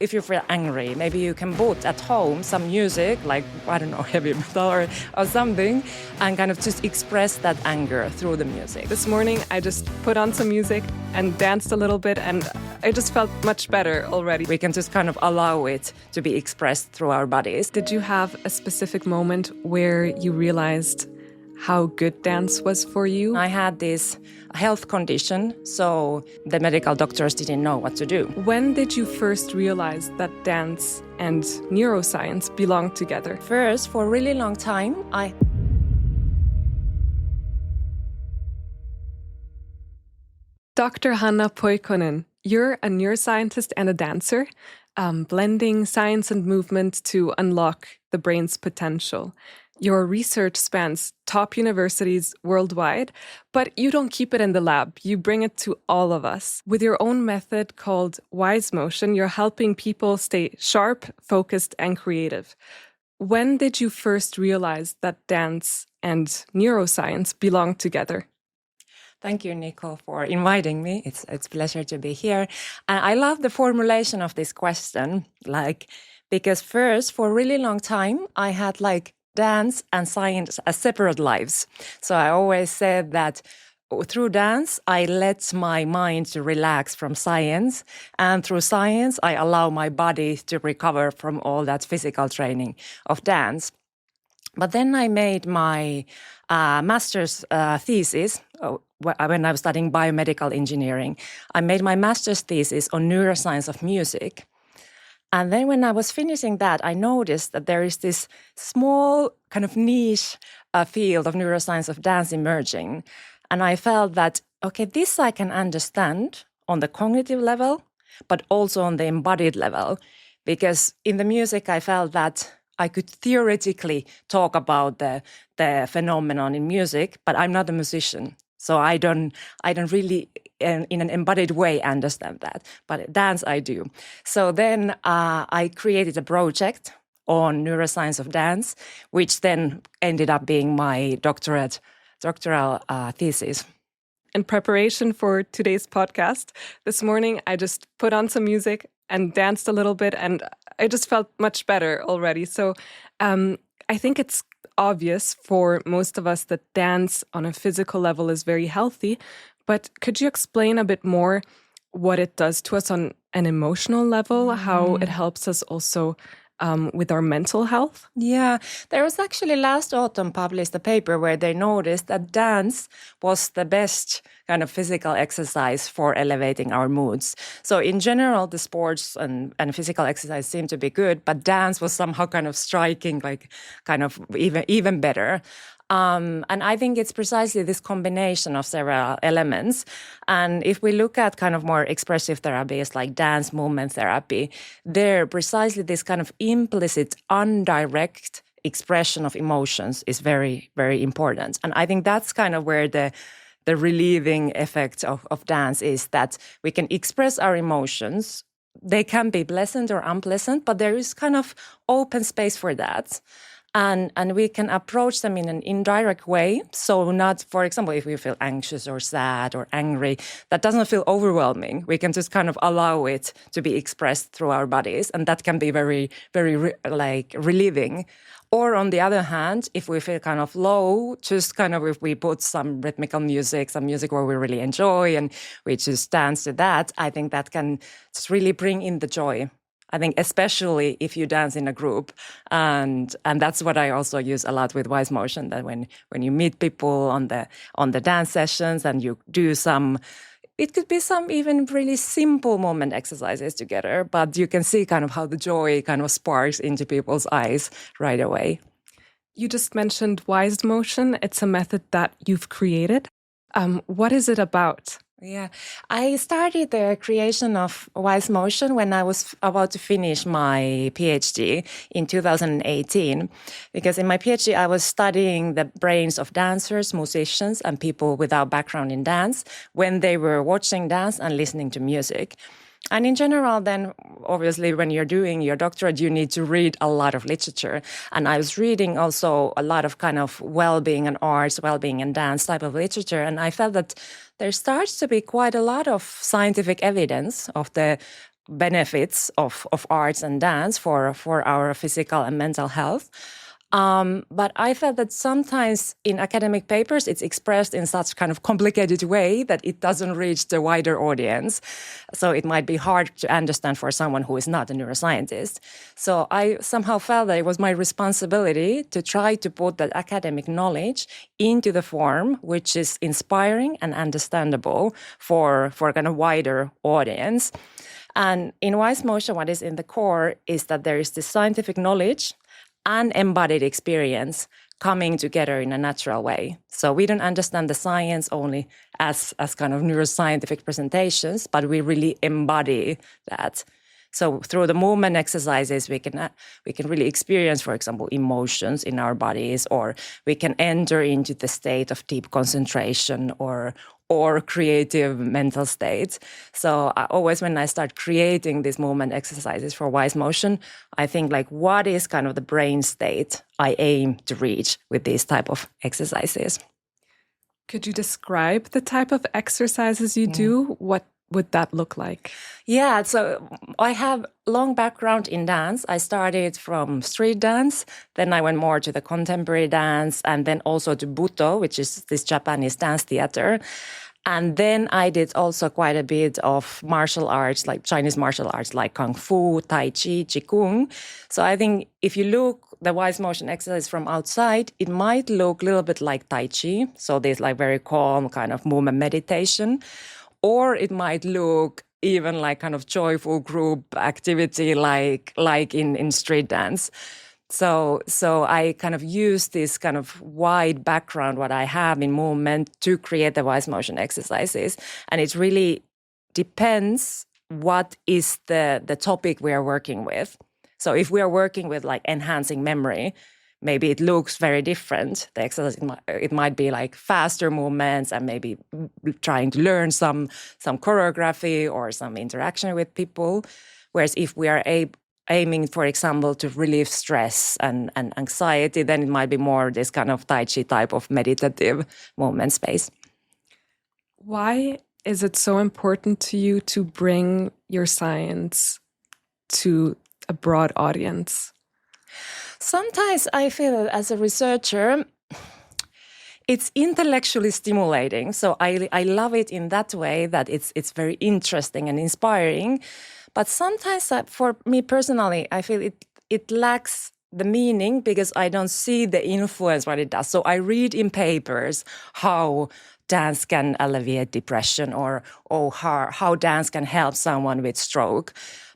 If you feel angry, maybe you can put at home some music, like, I don't know, heavy metal or something, and kind of just express that anger through the music. This morning, I just put on some music and danced a little bit, and I just felt much better already. We can just kind of allow it to be expressed through our bodies. Did you have a specific moment where you realized how good dance was for you? I had this health condition, so the medical doctors didn't know what to do. When did you first realize that dance and neuroscience belong together? First, for a really long time, Dr. Hanna Poikonen, you're a neuroscientist and a dancer, blending science and movement to unlock the brain's potential. Your research spans top universities worldwide, but you don't keep it in the lab. You bring it to all of us. With your own method called WiseMotion, you're helping people stay sharp, focused, and creative. When did you first realize that dance and neuroscience belong together? Thank you, Nico, for inviting me. It's a pleasure to be here. And I love the formulation of this question, because first, for a really long time, I had dance and science as separate lives. So I always said that through dance, I let my mind to relax from science. And through science, I allow my body to recover from all that physical training of dance. But then I made my master's thesis when I was studying biomedical engineering. I made my master's thesis on neuroscience of music. And then when I was finishing that, I noticed that there is this small kind of niche field of neuroscience of dance emerging. And I felt that, okay, this I can understand on the cognitive level, but also on the embodied level. Because in the music, I felt that I could theoretically talk about the phenomenon in music, but I'm not a musician. So I don't really, in an embodied way, understand that. But dance, I do. So then I created a project on neuroscience of dance, which then ended up being my doctoral thesis. In preparation for today's podcast, this morning I just put on some music and danced a little bit, and I just felt much better already. So I think it's obvious for most of us that dance on a physical level is very healthy, but could you explain a bit more what it does to us on an emotional level, how it helps us also with our mental health? Yeah, there was actually last autumn published a paper where they noticed that dance was the best kind of physical exercise for elevating our moods. So in general, the sports and physical exercise seemed to be good, but dance was somehow kind of striking, kind of even better. And I think it's precisely this combination of several elements. And if we look at kind of more expressive therapies like dance movement therapy, there precisely this kind of implicit, indirect expression of emotions is very, very important. And I think that's kind of where the relieving effect of dance is, that we can express our emotions. They can be pleasant or unpleasant, but there is kind of open space for that. And we can approach them in an indirect way. So not, for example, if we feel anxious or sad or angry, that doesn't feel overwhelming. We can just kind of allow it to be expressed through our bodies. And that can be very, very relieving. Or on the other hand, if we feel kind of low, just kind of if we put some rhythmical music, some music where we really enjoy and we just dance to that, I think that can just really bring in the joy. I think especially if you dance in a group, and that's what I also use a lot with WiseMotion, that when you meet people on the dance sessions and you do it could be some even really simple moment exercises together, but you can see kind of how the joy kind of sparks into people's eyes right away. You just mentioned WiseMotion. It's a method that you've created. What is it about? Yeah, I started the creation of WiseMotion when I was about to finish my PhD in 2018, because in my PhD I was studying the brains of dancers, musicians, and people without background in dance when they were watching dance and listening to music. And in general, then, obviously, when you're doing your doctorate, you need to read a lot of literature. And I was reading also a lot of kind of well-being and arts, well-being and dance type of literature. And I felt that there starts to be quite a lot of scientific evidence of the benefits of arts and dance for our physical and mental health. But I felt that sometimes in academic papers, it's expressed in such kind of complicated way that it doesn't reach the wider audience. So it might be hard to understand for someone who is not a neuroscientist. So I somehow felt that it was my responsibility to try to put that academic knowledge into the form which is inspiring and understandable for kind of wider audience. And in WiseMotion, what is in the core is that there is this scientific knowledge and embodied experience coming together in a natural way. So we don't understand the science only as kind of neuroscientific presentations, but we really embody that. So through the movement exercises, we can really experience, for example, emotions in our bodies, or we can enter into the state of deep concentration or creative mental states. So always when I start creating these movement exercises for WiseMotion, I think like, what is kind of the brain state I aim to reach with these type of exercises? Could you describe the type of exercises you do? What would that look like? Yeah, so I have long background in dance. I started from street dance, then I went more to the contemporary dance, and then also to Buto, which is this Japanese dance theater. And then I did also quite a bit of martial arts, like Chinese martial arts, like Kung Fu, Tai Chi, Qigong. So I think if you look the WiseMotion exercise from outside, it might look a little bit like Tai Chi. So there's like very calm kind of movement meditation. Or it might look even like kind of joyful group activity like in street dance. So I kind of use this kind of wide background, what I have in movement, to create the WiseMotion exercises. And it really depends what is the topic we are working with. So if we are working with like enhancing memory, maybe it looks very different. The exercise, it might be like faster movements and maybe trying to learn some choreography or some interaction with people. Whereas if we are aiming, for example, to relieve stress and anxiety, then it might be more this kind of Tai Chi type of meditative movement space. Why is it so important to you to bring your science to a broad audience? Sometimes I feel as a researcher, it's intellectually stimulating. So I love it in that way that it's very interesting and inspiring. But sometimes for me personally, I feel it lacks the meaning because I don't see the influence what it does. So I read in papers how dance can alleviate depression or how dance can help someone with stroke.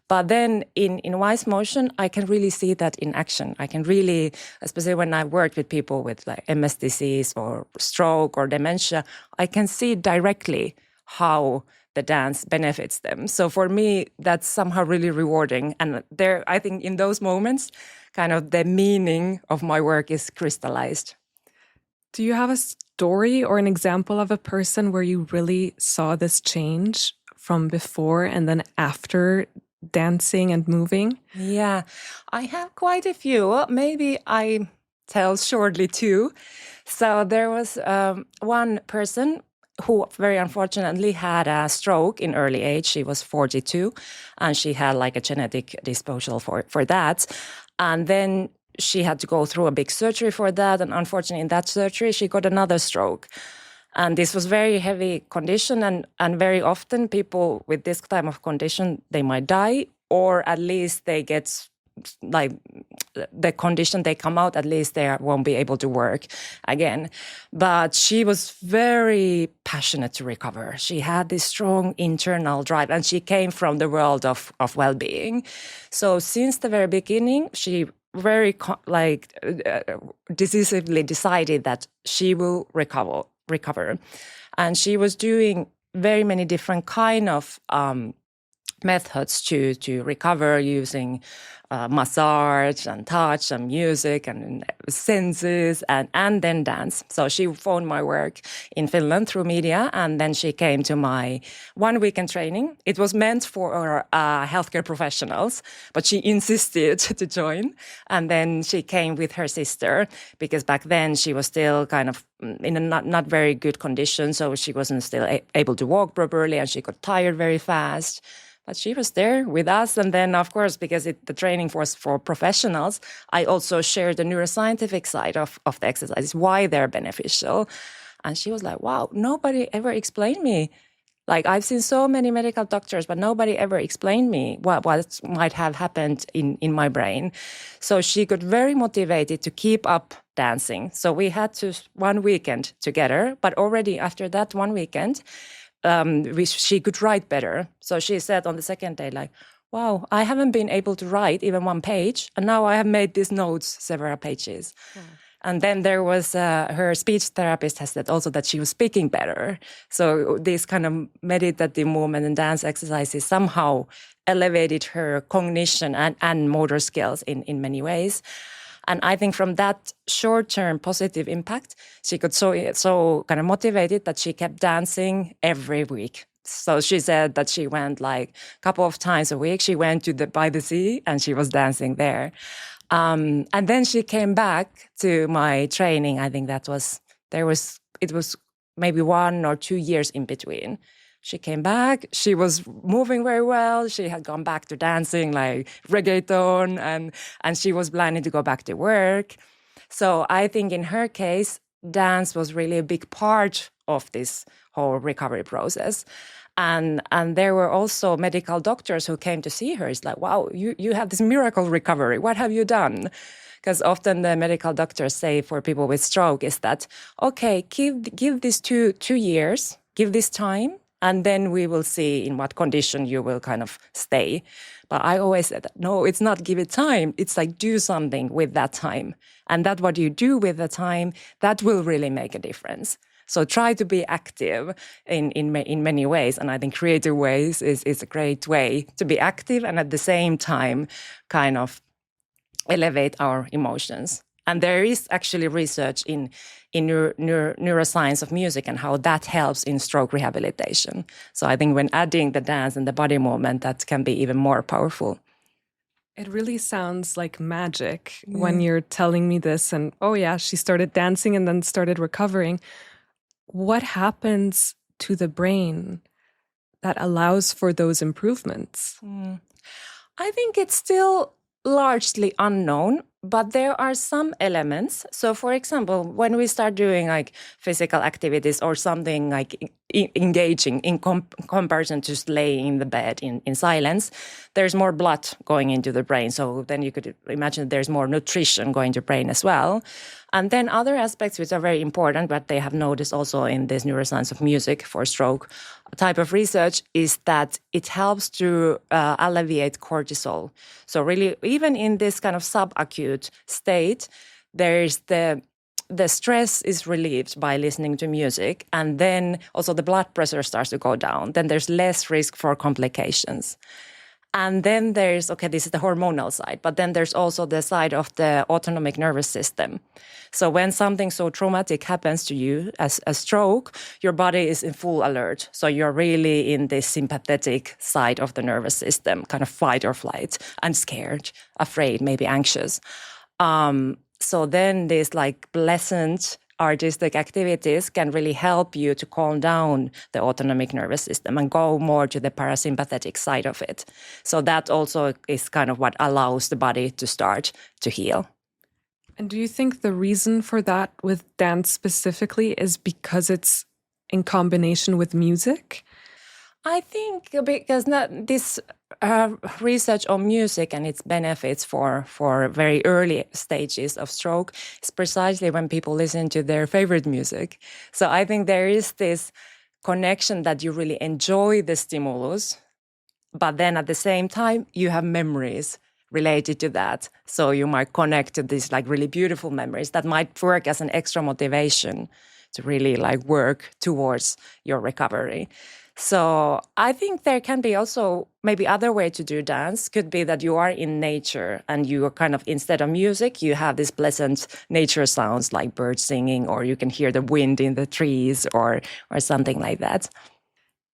But then in WiseMotion, I can really see that in action. I can really, especially when I work with people with like MS disease or stroke or dementia, I can see directly how the dance benefits them. So for me, that's somehow really rewarding. And there, I think in those moments, kind of the meaning of my work is crystallized. Do you have a story or an example of a person where you really saw this change from before and then after dancing and moving? Yeah, I have quite a few. Maybe I tell shortly too. So there was one person who very unfortunately had a stroke in early age. She was 42 and she had like a genetic disposal for that. And then she had to go through a big surgery for that. And unfortunately in that surgery, she got another stroke. And this was very heavy condition, and very often people with this type of condition, they might die, or at least they get like the condition they come out, at least they won't be able to work again. But she was very passionate to recover. She had this strong internal drive, and she came from the world of well-being. So since the very beginning, she very decisively decided that she will recover. And she was doing very many different kind of methods to recover using massage and touch and music and senses and then dance. So she found my work in Finland through media, and then she came to my 1 weekend training. It was meant for healthcare professionals, but she insisted to join. And then she came with her sister because back then she was still kind of in a not very good condition, so she wasn't still able to walk properly, and she got tired very fast. But she was there with us. And then, of course, because the training was for professionals, I also shared the neuroscientific side of the exercises, why they're beneficial. And she was like, wow, nobody ever explained me. Like, I've seen so many medical doctors, but nobody ever explained me what might have happened in my brain. So she got very motivated to keep up dancing. So we had to one weekend together, but already after that one weekend, she could write better. So she said on the second day, like, wow, I haven't been able to write even one page, and now I have made these notes several pages. Wow. And then there was her speech therapist has said also that she was speaking better. So this kind of meditative movement and dance exercises somehow elevated her cognition and motor skills in many ways. And I think from that short-term positive impact, she got so kind of motivated that she kept dancing every week. So she said that she went like a couple of times a week. She went to by the sea and she was dancing there. And then she came back to my training. I think it was maybe 1 or 2 years in between. She came back, she was moving very well. She had gone back to dancing like reggaeton and she was planning to go back to work. So I think in her case, dance was really a big part of this whole recovery process. And there were also medical doctors who came to see her. It's like, wow, you have this miracle recovery. What have you done? Because often the medical doctors say for people with stroke is that, okay, give this 2 years, give this time, and then we will see in what condition you will kind of stay. But I always said, no, it's not give it time. It's like do something with that time. And that what you do with the time, that will really make a difference. So try to be active in many ways. And I think creative ways is a great way to be active and at the same time kind of elevate our emotions. And there is actually research in neuroscience of music and how that helps in stroke rehabilitation. So I think when adding the dance and the body movement, that can be even more powerful. It really sounds like magic when you're telling me this. And oh yeah, she started dancing and then started recovering. What happens to the brain that allows for those improvements? I think it's still largely unknown, but there are some elements. So, for example, when we start doing like physical activities or something like engaging in comparison to just laying in the bed in silence, there's more blood going into the brain. So then you could imagine there's more nutrition going to brain as well. And then other aspects which are very important, but they have noticed also in this neuroscience of music for stroke type of research, is that it helps to alleviate cortisol. So really, even in this kind of subacute state, there's the stress is relieved by listening to music, and then also the blood pressure starts to go down. Then there's less risk for complications. And then there's, okay, this is the hormonal side, but then there's also the side of the autonomic nervous system. So when something so traumatic happens to you as a stroke, your body is in full alert. So you're really in the sympathetic side of the nervous system, kind of fight or flight, and scared, afraid, maybe anxious. So then these like pleasant artistic activities can really help you to calm down the autonomic nervous system and go more to the parasympathetic side of it. So that also is kind of what allows the body to start to heal. And do you think the reason for that with dance specifically is because it's in combination with music? I think because this research on music and its benefits for very early stages of stroke is precisely when people listen to their favorite music. So I think there is this connection that you really enjoy the stimulus, but then at the same time, you have memories related to that. So you might connect to these like really beautiful memories that might work as an extra motivation to really like work towards your recovery. So I think there can be also maybe other way to do dance. Could be that you are in nature and you are kind of, instead of music, you have these pleasant nature sounds like birds singing, or you can hear the wind in the trees or something like that.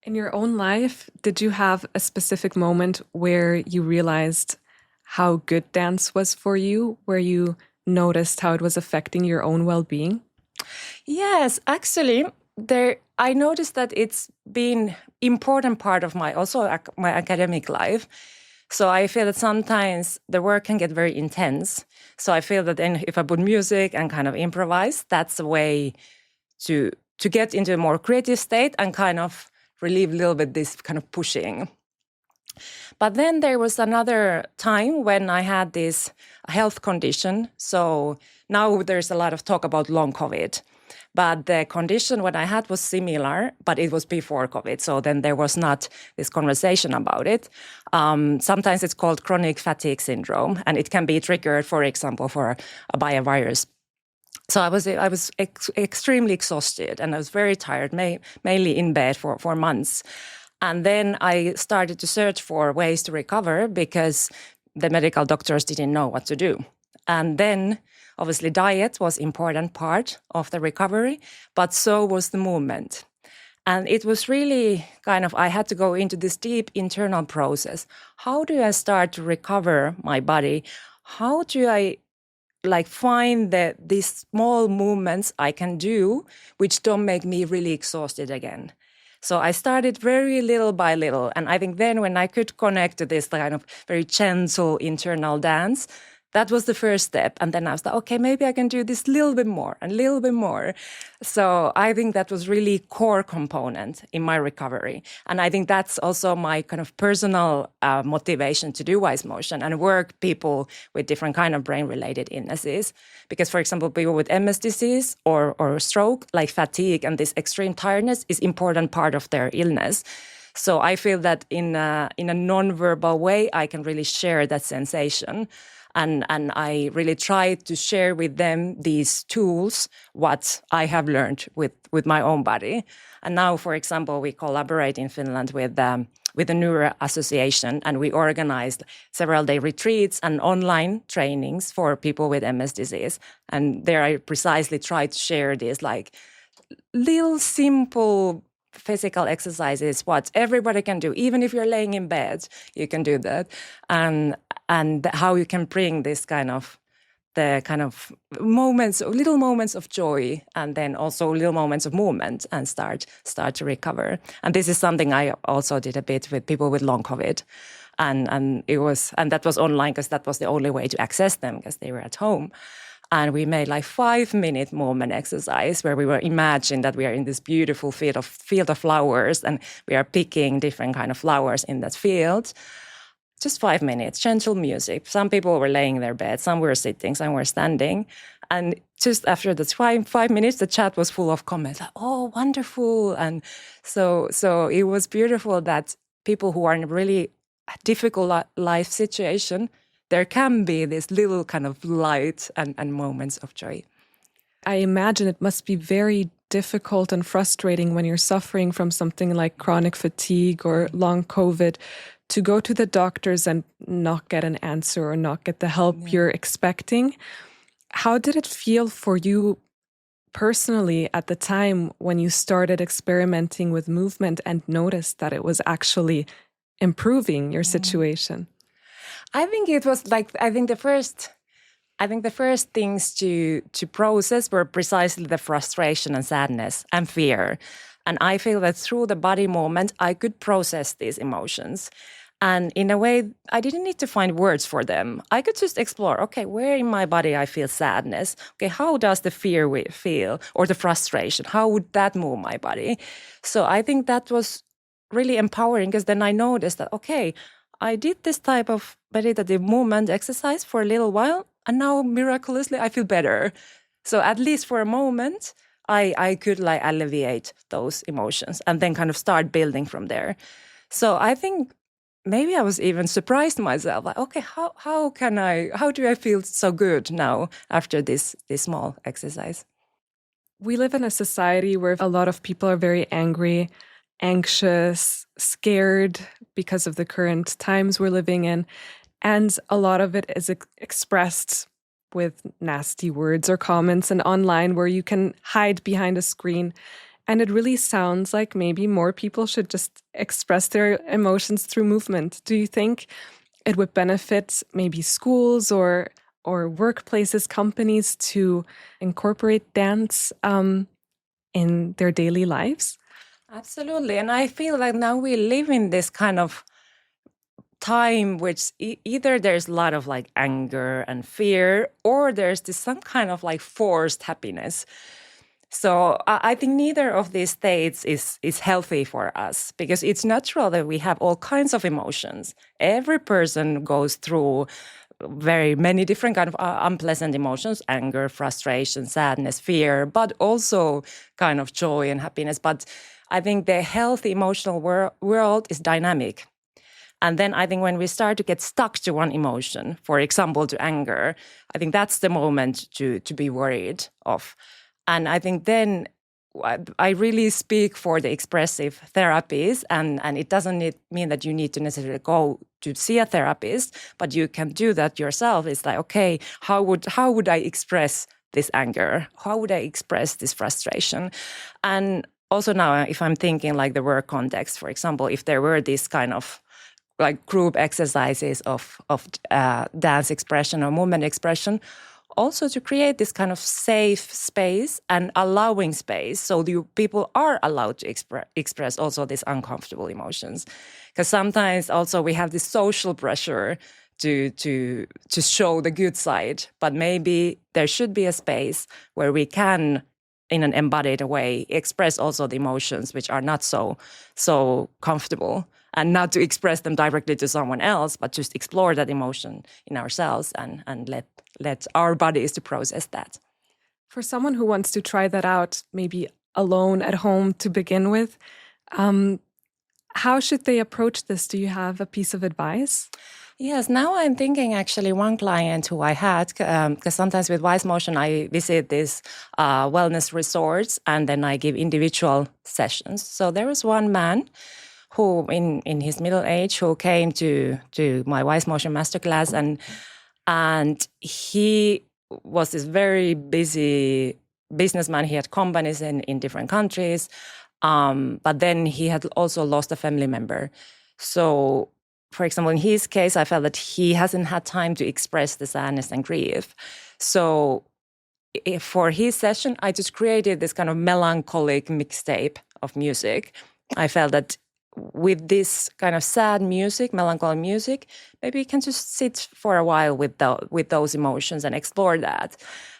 In your own life, did you have a specific moment where you realized how good dance was for you, where you noticed how it was affecting your own well-being? Yes, actually, I noticed that it's been important part of my academic life. So I feel that sometimes the work can get very intense. So I feel that then if I put music and kind of improvise, that's a way to get into a more creative state and kind of relieve a little bit this kind of pushing. But then there was another time when I had this health condition. So now there's a lot of talk about long COVID. But the condition what I had was similar, but it was before COVID. So then there was not this conversation about it. Sometimes it's called chronic fatigue syndrome, and it can be triggered, for example, by a virus. So I was extremely exhausted, and I was very tired, mainly in bed for months. And then I started to search for ways to recover because the medical doctors didn't know what to do. And then obviously diet was important part of the recovery, but so was the movement. And it was really kind of, I had to go into this deep internal process. How do I start to recover my body? How do I find these small movements I can do, which don't make me really exhausted again? So I started very little by little. And I think then when I could connect to this kind of very gentle internal dance, that was the first step. And then I was like, okay, maybe I can do this little bit more and a little bit more. So I think that was really core component in my recovery. And I think that's also my kind of personal motivation to do WiseMotion and work people with different kind of brain-related illnesses. Because, for example, people with MS disease or stroke, like fatigue and this extreme tiredness is important part of their illness. So I feel that in a non-verbal way, I can really share that sensation. And I really try to share with them these tools, what I have learned with my own body. And now, for example, we collaborate in Finland with the Neuro Association, and we organized several-day retreats and online trainings for people with MS disease. And there I precisely try to share these like little simple physical exercises, what everybody can do. Even if you're laying in bed, you can do that. And how you can bring this the kind of moments, little moments of joy, and then also little moments of movement, and start to recover. And this is something I also did a bit with people with long COVID, and that was online because that was the only way to access them because they were at home. And we made like 5-minute movement exercise where we were imagine that we are in this beautiful field of flowers, and we are picking different kind of flowers in that field. Just 5 minutes, gentle music. Some people were laying in their bed, some were sitting, some were standing. And just after the 5 minutes, the chat was full of comments. Like, oh, wonderful. And so it was beautiful that people who are in a really difficult life situation, there can be this little kind of light and moments of joy. I imagine it must be very difficult and frustrating when you're suffering from something like chronic fatigue or long COVID to go to the doctors and not get an answer or not get the help you're expecting. How did it feel for you personally at the time when you started experimenting with movement and noticed that it was actually improving your situation? I think it was like, I think the first things to process were precisely the frustration and sadness and fear. And I feel that through the body movement, I could process these emotions. And in a way, I didn't need to find words for them. I could just explore, okay, where in my body I feel sadness? Okay, how does the fear feel or the frustration? How would that move my body? So I think that was really empowering because then I noticed that, okay, I did this type of meditative movement exercise for a little while, and now miraculously I feel better. So at least for a moment, I could like alleviate those emotions and then kind of start building from there. So I think maybe I was even surprised myself, like, okay, how do I feel so good now after this small exercise? We live in a society where a lot of people are very angry, anxious, scared because of the current times we're living in. And a lot of it is expressed with nasty words or comments and online where you can hide behind a screen. And it really sounds like maybe more people should just express their emotions through movement. Do you think it would benefit maybe schools or workplaces, companies to incorporate dance in their daily lives? Absolutely. And I feel like now we live in this kind of time which either there's a lot of like anger and fear, or there's this some kind of like forced happiness. So I think neither of these states is healthy for us, because it's natural that we have all kinds of emotions. Every person goes through very many different kind of unpleasant emotions: anger, frustration, sadness, fear, but also kind of joy and happiness. But I think the healthy emotional world is dynamic. And then I think when we start to get stuck to one emotion, for example, to anger, I think that's the moment to be worried of. And I think then I really speak for the expressive therapies, and it doesn't mean that you need to necessarily go to see a therapist, but you can do that yourself. It's like, okay, how would I express this anger? How would I express this frustration? And also now, if I'm thinking like the work context, for example, if there were this kind of like group exercises of dance expression or movement expression, also to create this kind of safe space and allowing space, so the people are allowed to express also these uncomfortable emotions. Because sometimes also we have this social pressure to show the good side, but maybe there should be a space where we can, in an embodied way, express also the emotions which are not so comfortable, and not to express them directly to someone else, but just explore that emotion in ourselves and let our bodies to process that. For someone who wants to try that out, maybe alone at home to begin with, how should they approach this? Do you have a piece of advice? Yes, now I'm thinking actually one client who I had, because sometimes with WiseMotion I visit these wellness resorts and then I give individual sessions. So there was one man who in his middle age who came to my WiseMotion masterclass, and he was this very busy businessman. He had companies in different countries, but then he had also lost a family member. So, for example, in his case, I felt that he hasn't had time to express the sadness and grief. So for his session, I just created this kind of melancholic mixtape of music. I felt that with this kind of sad music, melancholy music, maybe you can just sit for a while with those emotions and explore that.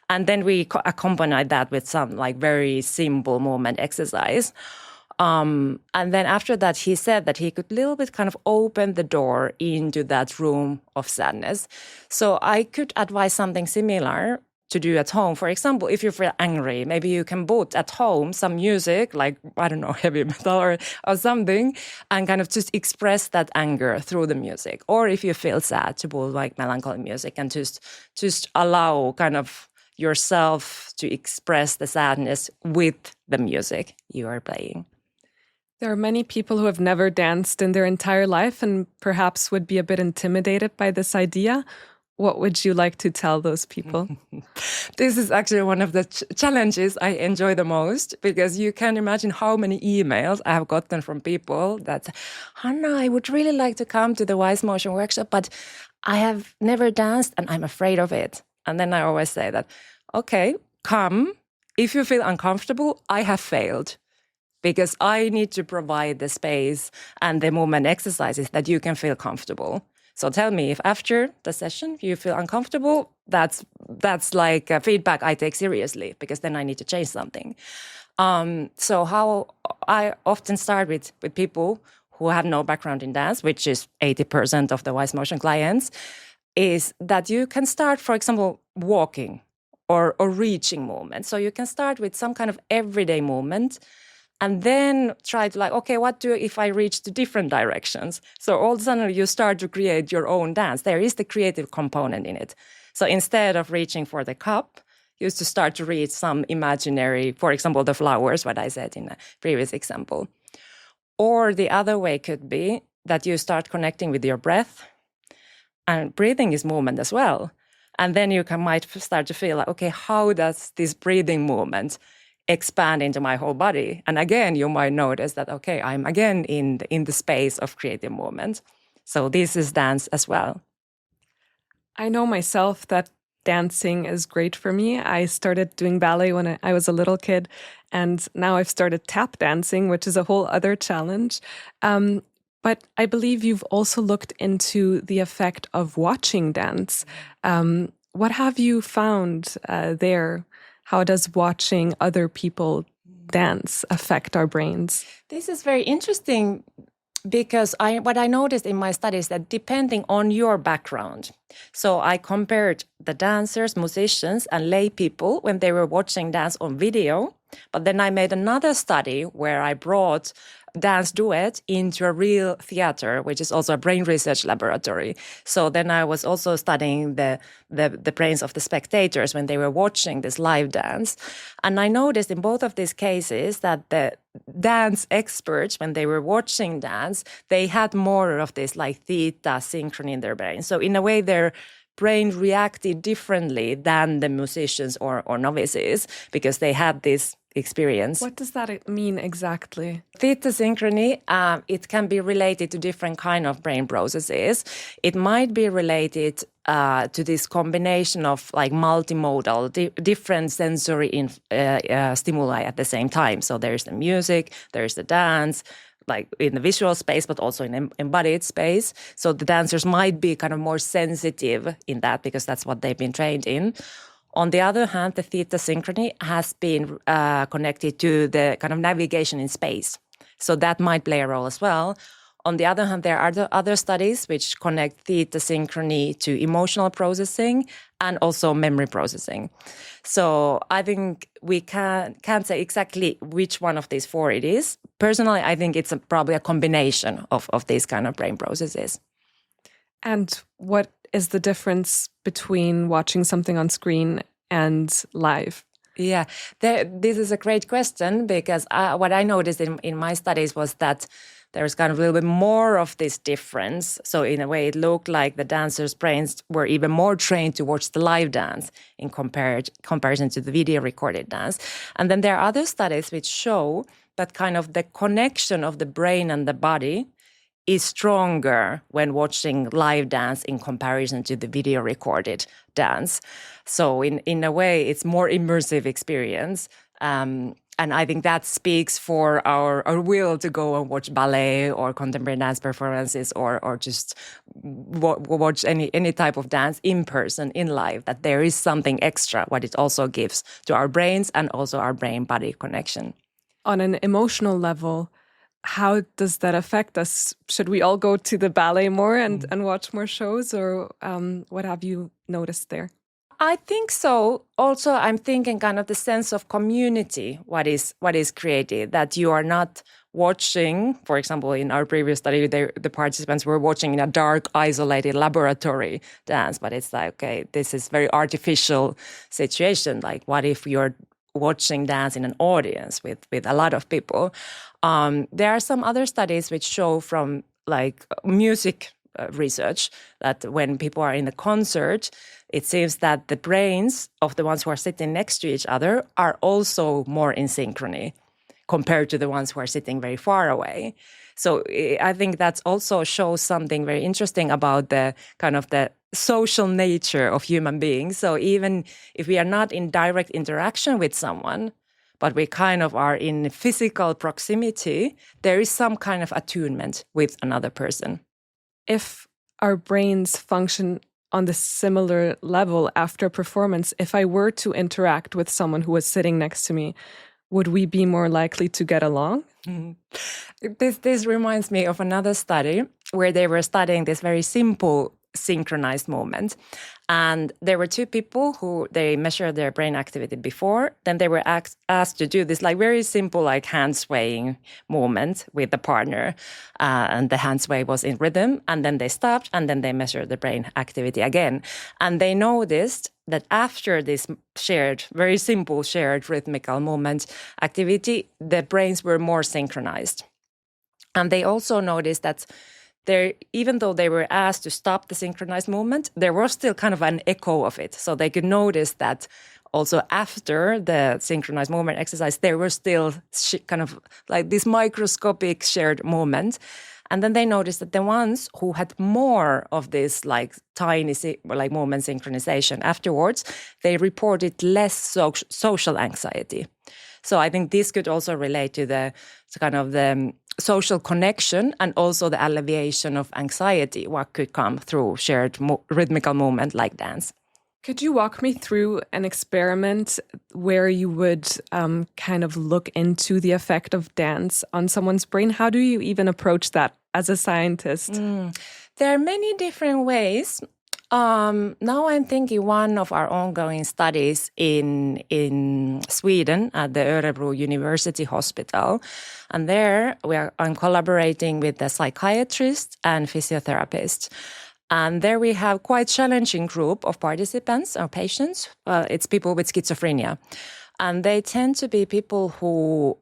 And then we accompanied that with some like very simple movement exercise. And then after that, he said that he could a little bit kind of open the door into that room of sadness. So I could advise something similar to do at home. For example, if you feel angry, maybe you can put at home some music, like, I don't know, heavy metal or something, and kind of just express that anger through the music. Or if you feel sad, to put like melancholy music and just allow kind of yourself to express the sadness with the music you are playing. There are many people who have never danced in their entire life and perhaps would be a bit intimidated by this idea. What would you like to tell those people? This is actually one of the challenges I enjoy the most, because you can imagine how many emails I have gotten from people that, Hanna, I would really like to come to the WiseMotion workshop, but I have never danced and I'm afraid of it. And then I always say that, okay, come. If you feel uncomfortable, I have failed, because I need to provide the space and the movement exercises that you can feel comfortable. So tell me if after the session you feel uncomfortable. That's like feedback I take seriously, because then I need to change something. So how I often start with people who have no background in dance, which is 80% of the WiseMotion clients, is that you can start, for example, walking or reaching movement. So you can start with some kind of everyday movement, and then try to like, okay, what do if I reach to different directions? So all of a sudden you start to create your own dance. There is the creative component in it. So instead of reaching for the cup, you used to start to reach some imaginary, for example, the flowers, what I said in a previous example. Or the other way could be that you start connecting with your breath, and breathing is movement as well. And then you might start to feel like, okay, how does this breathing movement expand into my whole body? And again, you might notice that, okay, I'm again in the space of creative movement. So this is dance as well. I know myself that dancing is great for me. I started doing ballet when I was a little kid, and now I've started tap dancing, which is a whole other challenge. But I believe you've also looked into the effect of watching dance. What have you found there? How does watching other people dance affect our brains? This is very interesting because what I noticed in my studies that depending on your background, so I compared the dancers, musicians, and lay people when they were watching dance on video. But then I made another study where I brought dance duet into a real theater, which is also a brain research laboratory. So then I was also studying the brains of the spectators when they were watching this live dance. And I noticed in both of these cases that the dance experts, when they were watching dance, they had more of this like theta synchrony in their brain. So in a way, their brain reacted differently than the musicians or novices because they had this experience. What does that mean exactly? Theta synchrony, it can be related to different kind of brain processes. It might be related to this combination of like multimodal, different sensory stimuli at the same time. So there's the music, there's the dance, like in the visual space, but also in embodied space. So the dancers might be kind of more sensitive in that because that's what they've been trained in. On the other hand, the theta synchrony has been connected to the kind of navigation in space. So that might play a role as well. On the other hand, there are other studies which connect theta synchrony to emotional processing and also memory processing. So I think we can't say exactly which one of these four it is. Personally, I think it's probably a combination of these kind of brain processes. And what is the difference between watching something on screen and live? Yeah, this is a great question because what I noticed in my studies was that there's kind of a little bit more of this difference. So in a way, it looked like the dancers' brains were even more trained to watch the live dance in comparison to the video recorded dance. And then there are other studies which show that kind of the connection of the brain and the body is stronger when watching live dance in comparison to the video recorded dance. So in a way, it's more immersive experience. And I think that speaks for our will to go and watch ballet or contemporary dance performances or just watch any type of dance in person, in live, that there is something extra, what it also gives to our brains and also our brain-body connection. On an emotional level, how does that affect us? Should we all go to the ballet more and watch more shows, or what have you noticed there? I think so. Also, I'm thinking kind of the sense of community, what is created, that you are not watching, for example, in our previous study, the participants were watching in a dark, isolated laboratory dance, but it's like, okay, this is very artificial situation. Like, what if you're watching dance in an audience with a lot of people? There are some other studies which show from like music research that when people are in a concert, it seems that the brains of the ones who are sitting next to each other are also more in synchrony compared to the ones who are sitting very far away. So I think that also shows something very interesting about the kind of the social nature of human beings. So even if we are not in direct interaction with someone, but we kind of are in physical proximity, there is some kind of attunement with another person. If our brains function on the similar level after performance, if I were to interact with someone who was sitting next to me, would we be more likely to get along? This reminds me of another study where they were studying this very simple synchronized movement. And there were two people who they measured their brain activity before. Then they were asked to do this like very simple like hand swaying movement with the partner. And the hand sway was in rhythm. And then they stopped and then they measured the brain activity again. And they noticed that after this very simple shared rhythmical movement activity, the brains were more synchronized. And they also noticed that even though they were asked to stop the synchronized movement, there was still kind of an echo of it. So they could notice that also after the synchronized movement exercise, there were still kind of like this microscopic shared movement. And then they noticed that the ones who had more of this like tiny like movement synchronization afterwards, they reported less social anxiety. So I think this could also relate to the kind of the social connection and also the alleviation of anxiety, what could come through shared rhythmical movement like dance. Could you walk me through an experiment where you would kind of look into the effect of dance on someone's brain? How do you even approach that as a scientist? There are many different ways. Now I'm thinking one of our ongoing studies in Sweden at the Örebro University Hospital. And there I'm collaborating with the psychiatrist and physiotherapist. And there we have quite challenging group of participants or patients. It's people with schizophrenia. And they tend to be people who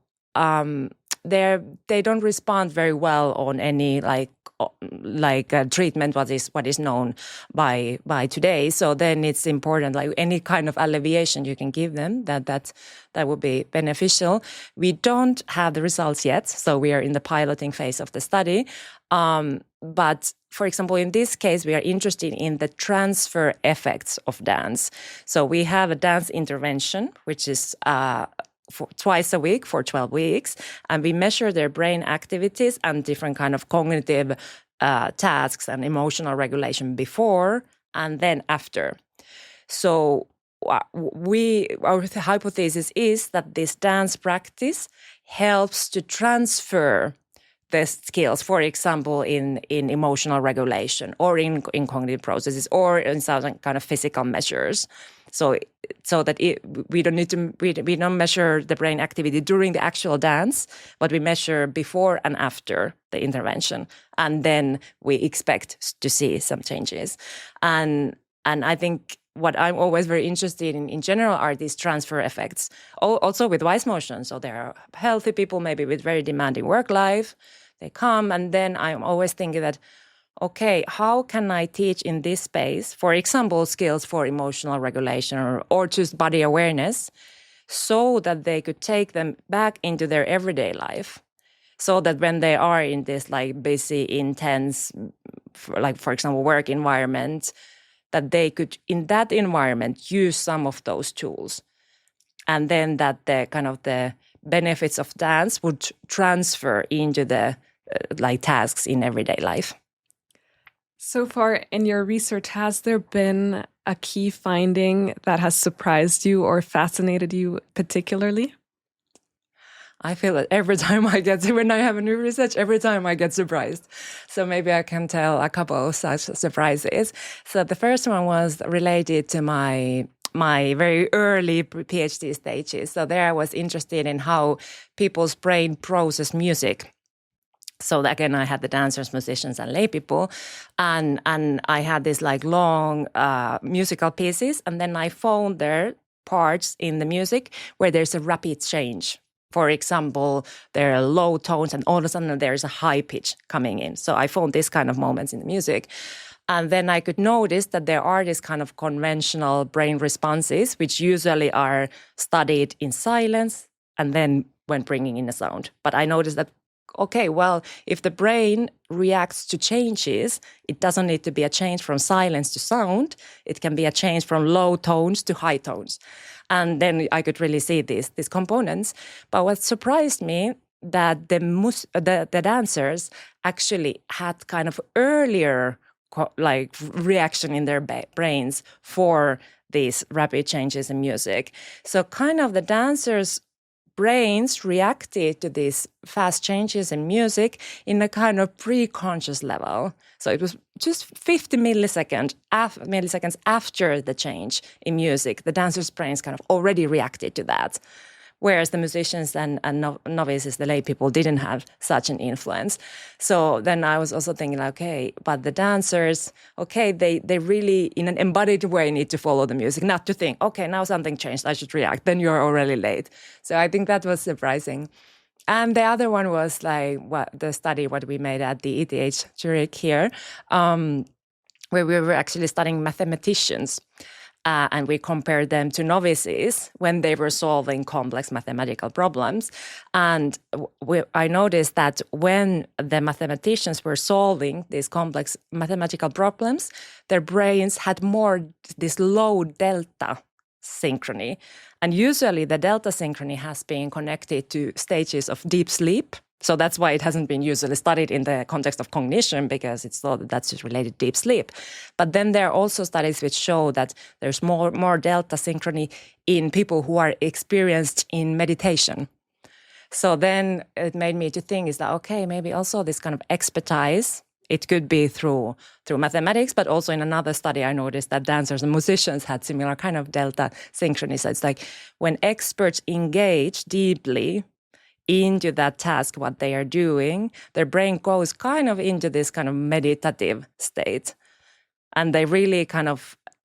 they don't respond very well on any treatment what is known by today. So then it's important, like any kind of alleviation you can give them, that would be beneficial. We don't have the results yet, so we are in the piloting phase of the study. But for example, in this case, we are interested in the transfer effects of dance. So we have a dance intervention, which is for twice a week for 12 weeks, and we measure their brain activities and different kind of cognitive tasks and emotional regulation before and then after. So our hypothesis is that this dance practice helps to transfer the skills, for example, in emotional regulation or in cognitive processes or in some kind of physical measures. So that we don't measure the brain activity during the actual dance, but we measure before and after the intervention, and then we expect to see some changes. And I think what I'm always very interested in general are these transfer effects. Also with WiseMotion, so there are healthy people maybe with very demanding work life. They come, and then I'm always thinking that, okay, how can I teach in this space, for example, skills for emotional regulation or just body awareness, so that they could take them back into their everyday life, so that when they are in this like busy, intense, for example, work environment, that they could, in that environment, use some of those tools. And then that the kind of the benefits of dance would transfer into the tasks in everyday life. So far in your research, has there been a key finding that has surprised you or fascinated you particularly? I feel that every time when I have a new research, every time I get surprised. So maybe I can tell a couple of such surprises. So the first one was related to my very early PhD stages. So there I was interested in how people's brain process music. So again, I had the dancers, musicians, and lay people, and I had these like long musical pieces, and then I found there parts in the music where there's a rapid change. For example, there are low tones, and all of a sudden there's a high pitch coming in. So I found this kind of moments in the music. And then I could notice that there are these kind of conventional brain responses, which usually are studied in silence and then when bringing in a sound. But I noticed that, okay, well, if the brain reacts to changes, it doesn't need to be a change from silence to sound. It can be a change from low tones to high tones. And then I could really see these components. But what surprised me, that the dancers actually had kind of earlier reaction in their brains for these rapid changes in music. So kind of the dancers' brains reacted to these fast changes in music in a kind of pre-conscious level. So it was just 50 milliseconds after the change in music, the dancers' brains kind of already reacted to that. Whereas the musicians and novices, the lay people, didn't have such an influence. So then I was also thinking, okay, but the dancers, okay, they really, in an embodied way, need to follow the music, not to think, okay, now something changed, I should react, then you're already late. So I think that was surprising. And the other one was the study what we made at the ETH Zurich here, where we were actually studying mathematicians. And we compared them to novices when they were solving complex mathematical problems. And I noticed that when the mathematicians were solving these complex mathematical problems, their brains had more this low delta synchrony. And usually the delta synchrony has been connected to stages of deep sleep. So that's why it hasn't been usually studied in the context of cognition, because it's thought that that's just related to deep sleep. But then there are also studies which show that there's more delta synchrony in people who are experienced in meditation. So then it made me to think is that, okay, maybe also this kind of expertise, it could be through mathematics, but also in another study, I noticed that dancers and musicians had similar kind of delta synchrony. So it's like when experts engage deeply into that task, what they are doing, their brain goes kind of into this kind of meditative state. And they really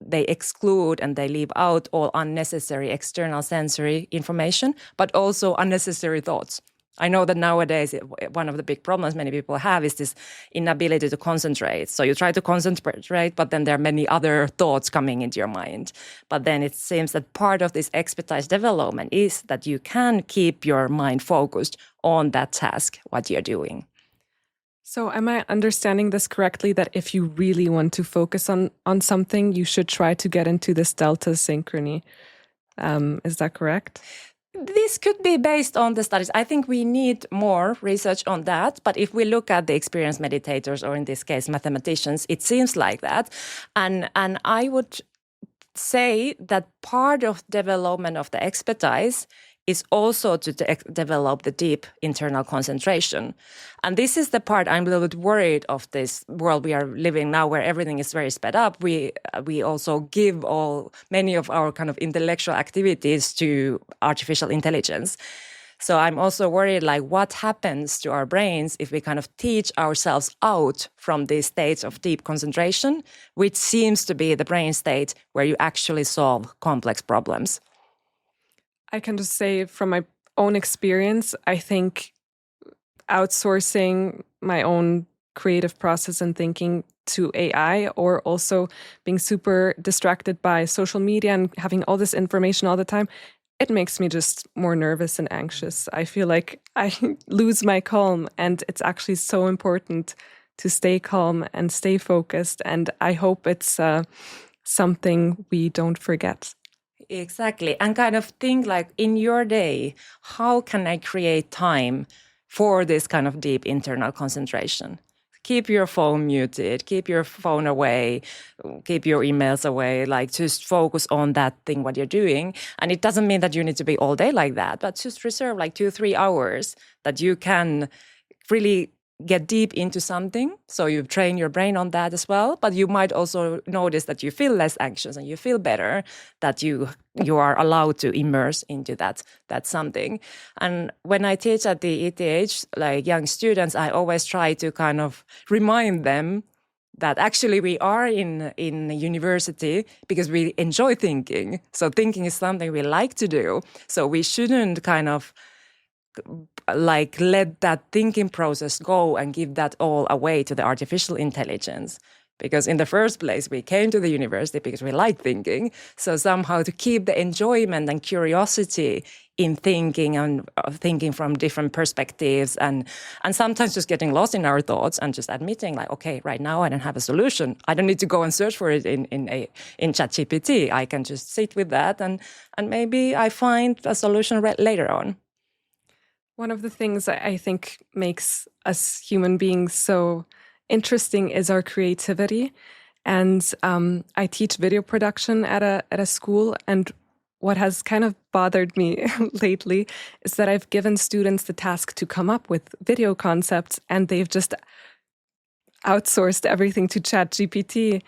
they exclude and they leave out all unnecessary external sensory information, but also unnecessary thoughts. I know that nowadays, one of the big problems many people have is this inability to concentrate. So you try to concentrate, but then there are many other thoughts coming into your mind. But then it seems that part of this expertise development is that you can keep your mind focused on that task, what you're doing. So am I understanding this correctly, that if you really want to focus on something, you should try to get into this delta synchrony? Is that correct? This could be based on the studies. I think we need more research on that. But if we look at the experienced meditators, or in this case, mathematicians, it seems like that. And I would say that part of development of the expertise is also to develop the deep internal concentration. And this is the part I'm a little bit worried of this world we are living now, where everything is very sped up. We also give many of our kind of intellectual activities to artificial intelligence. So I'm also worried, like, what happens to our brains if we kind of teach ourselves out from these states of deep concentration, which seems to be the brain state where you actually solve complex problems. I can just say from my own experience, I think outsourcing my own creative process and thinking to AI, or also being super distracted by social media and having all this information all the time, it makes me just more nervous and anxious. I feel like I lose my calm, and it's actually so important to stay calm and stay focused. And I hope it's something we don't forget. Exactly. And kind of think like, in your day, how can I create time for this kind of deep internal concentration? Keep your phone muted, keep your phone away, keep your emails away, like just focus on that thing, what you're doing. And it doesn't mean that you need to be all day like that, but just reserve like 2-3 hours that you can really get deep into something. So you train your brain on that as well. But you might also notice that you feel less anxious and you feel better, that you are allowed to immerse into that something. And when I teach at the ETH, like young students, I always try to kind of remind them that actually we are in university because we enjoy thinking. So thinking is something we like to do. So we shouldn't kind of like let that thinking process go and give that all away to the artificial intelligence. Because in the first place, we came to the university because we like thinking. So somehow to keep the enjoyment and curiosity in thinking and thinking from different perspectives, and sometimes just getting lost in our thoughts and just admitting like, okay, right now I don't have a solution. I don't need to go and search for it in ChatGPT. I can just sit with that and maybe I find a solution later on. One of the things I think makes us human beings so interesting is our creativity. And I teach video production at a school, and what has kind of bothered me lately is that I've given students the task to come up with video concepts, and they've just outsourced everything to ChatGPT.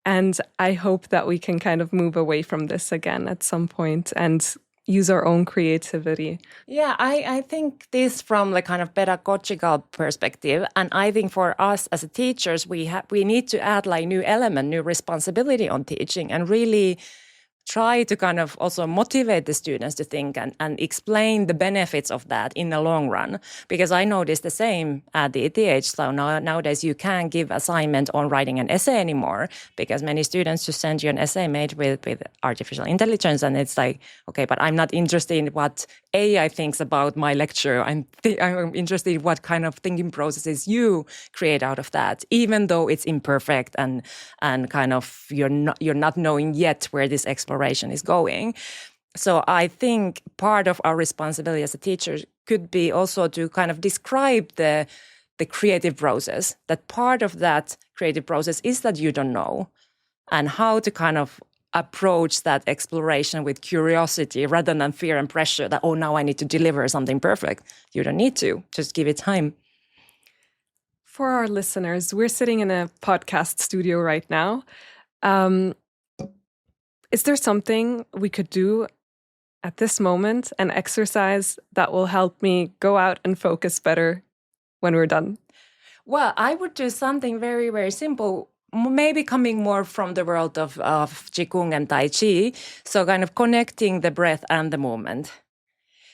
And I hope that we can kind of move away from this again at some point and use our own creativity. Yeah, I think this from the kind of pedagogical perspective, and I think for us as teachers, we need to add like new element, new responsibility on teaching, and really try to kind of also motivate the students to think and explain the benefits of that in the long run. Because I noticed the same at the ETH. So nowadays you can't give assignment on writing an essay anymore, because many students just send you an essay made with artificial intelligence. And it's like, okay, but I'm not interested in what AI thinks about my lecture. I'm interested in what kind of thinking processes you create out of that, even though it's imperfect and kind of you're not knowing yet where this exploration exploration is going. So I think part of our responsibility as a teacher could be also to kind of describe the creative process, that part of that creative process is that you don't know, and how to kind of approach that exploration with curiosity rather than fear and pressure that, oh, now I need to deliver something perfect. You don't need to. Just give it time. For our listeners, we're sitting in a podcast studio right now. Is there something we could do at this moment, an exercise that will help me go out and focus better when we're done? Well, I would do something very, very simple, maybe coming more from the world of Qigong and Tai Chi, so kind of connecting the breath and the movement.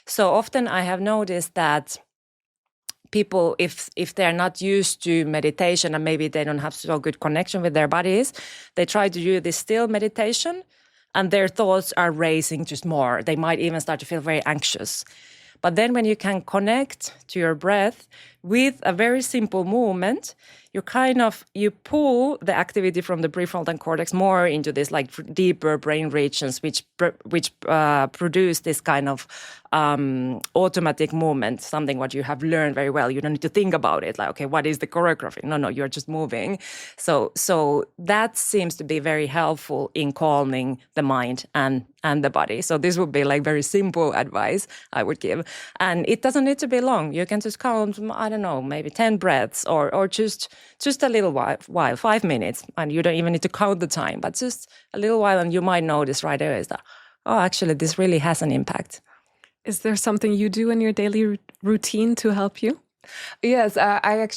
So often I have noticed that people, if they're not used to meditation and maybe they don't have so good connection with their bodies, they try to do this still meditation and their thoughts are racing just more. They might even start to feel very anxious. But then when you can connect to your breath with a very simple movement, you pull the activity from the prefrontal cortex more into this like deeper brain regions, which produce this kind of automatic movement, something what you have learned very well. You don't need to think about it, like, okay, what is the choreography? No, you're just moving. So that seems to be very helpful in calming the mind and the body. So this would be like very simple advice I would give. And it doesn't need to be long. You can just count, I don't know, maybe 10 breaths or just a little while, 5 minutes. And you don't even need to count the time, but just a little while and you might notice right away that, oh, actually, this really has an impact. Is there something you do in your daily routine to help you? Yes, I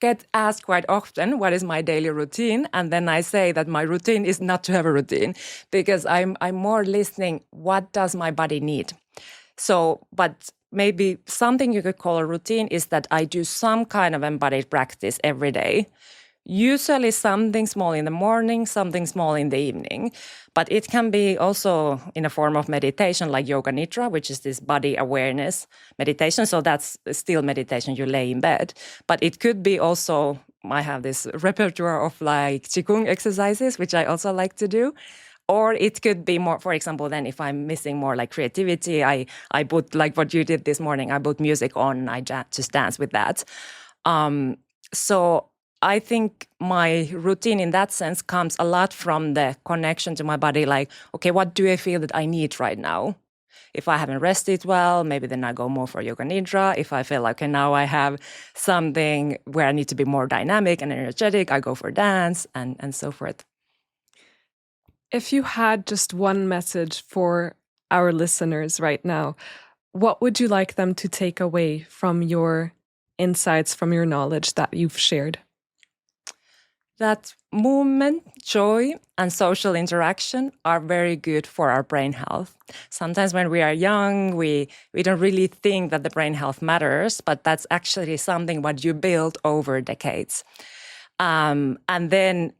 get asked quite often what is my daily routine, and then I say that my routine is not to have a routine because I'm more listening. What does my body need? So, but maybe something you could call a routine is that I do some kind of embodied practice every day. Usually something small in the morning, something small in the evening. But it can be also in a form of meditation like Yoga Nidra, which is this body awareness meditation. So that's still meditation, you lay in bed. But it could be also, I have this repertoire of like Qigong exercises, which I also like to do. Or it could be more, for example, then if I'm missing more like creativity, I put like what you did this morning, I put music on and I just dance with that. So I think my routine in that sense comes a lot from the connection to my body. Like, okay, what do I feel that I need right now? If I haven't rested well, maybe then I go more for Yoga Nidra. If I feel like, okay, now I have something where I need to be more dynamic and energetic, I go for dance and so forth. If you had just one message for our listeners right now, what would you like them to take away from your insights, from your knowledge that you've shared? That movement, joy, and social interaction are very good for our brain health. Sometimes when we are young, we don't really think that the brain health matters, but that's actually something what you build over decades. And then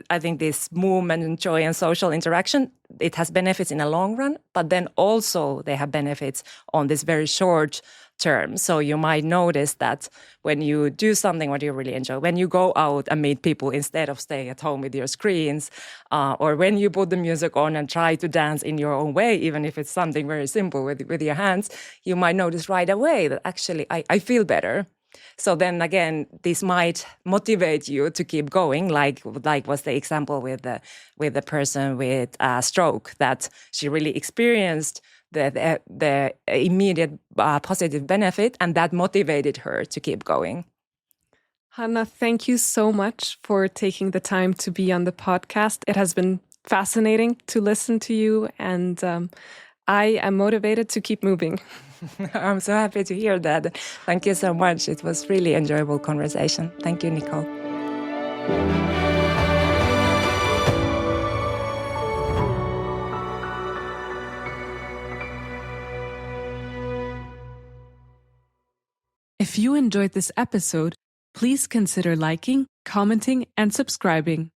I think this movement and joy and social interaction, it has benefits in the long run, but then also they have benefits on this very short term. So you might notice that when you do something what you really enjoy, when you go out and meet people instead of staying at home with your screens, or when you put the music on and try to dance in your own way, even if it's something very simple with your hands, you might notice right away that actually I feel better. So then again, this might motivate you to keep going, like was the example with the person with a stroke, that she really experienced the immediate positive benefit, and that motivated her to keep going. Hanna, thank you so much for taking the time to be on the podcast. It has been fascinating to listen to you, and I am motivated to keep moving. I'm so happy to hear that. Thank you so much. It was really enjoyable conversation. Thank you, Nicole. If you enjoyed this episode, please consider liking, commenting, and subscribing.